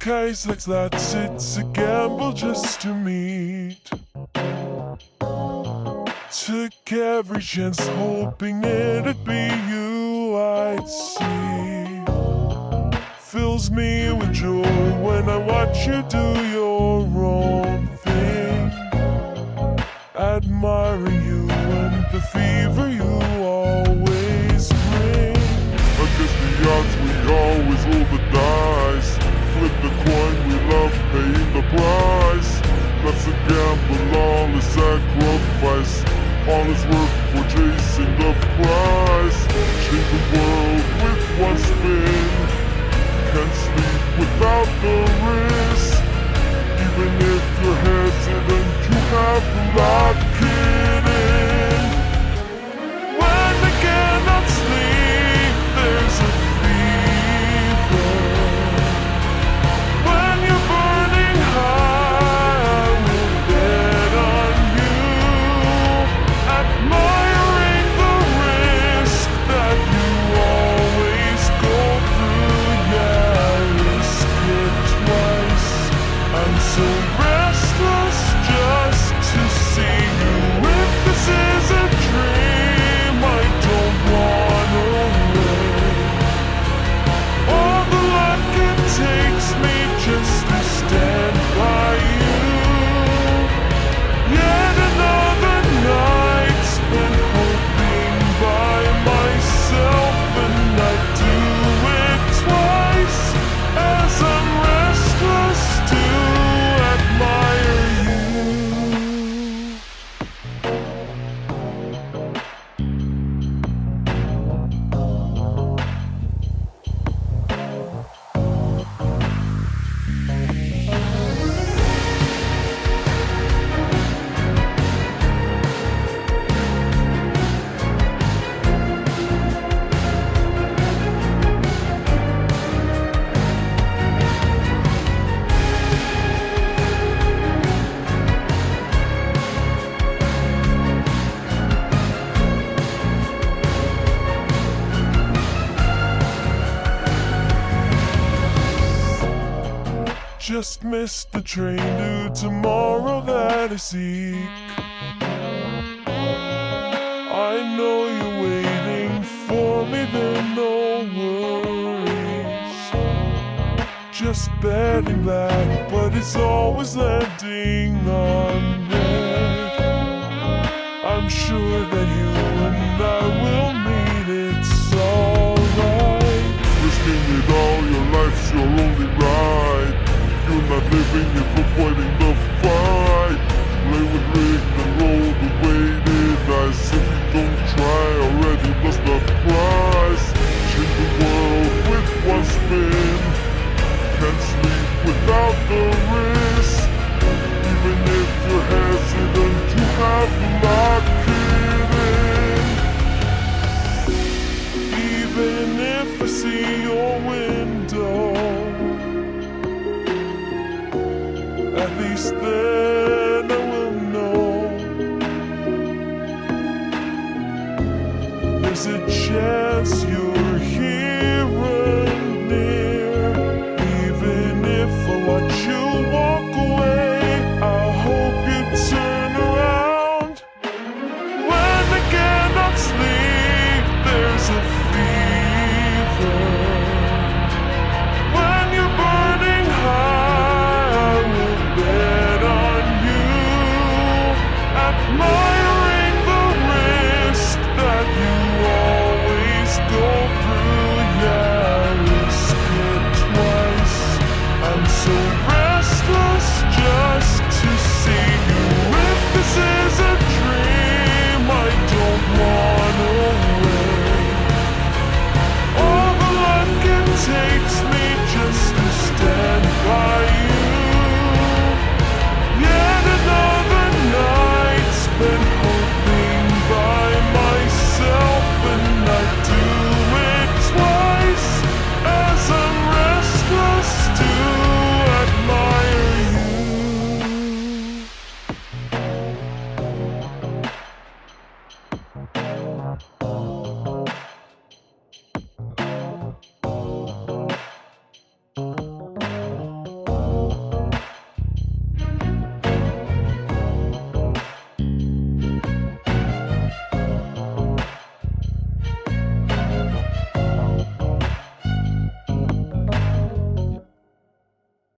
Guys like that, it's a gamble just to meet. Took every chance hoping it'd be you I'd see. Fills me with joy when I watch you do your own thing. Admiring you and the fever you always bring. Against the odds we always roll the dice. Flip the coin, we love paying the price. That's a gamble, all is sacrifice. All is worth for chasing the prize. Change the world with one spin. Can't sleep without the risk. Even if you're hesitant, you have to lock it in. When I cannot sleep, there's a fever. When you're burning high, I will bet on you. Admiring the risk that you always go through. Yeah, risk it twice. I'm so restless just to see you. If this is a dream, I don't wanna live. All the luck it takes me just to stand by you. Yet another night spent hoping by myself, and I do it twice as I'm restless to admire you. Just missed the train to tomorrow that I seek. I know you're waiting for me, then no worries. Just betting that, but it's always landing on red. I'm sure that you and I will meet, it's alright. Risking it all, your life's your only ride. You're not living if avoiding the fight. Play with rigged and roll the weighted dice. If you don't try, already lost the prize. Change the world with one spin. Can't sleep without the risk. Even if you're hesitant, you have to lock it in. Even if I see your window, at least then I will know there's a chance you'll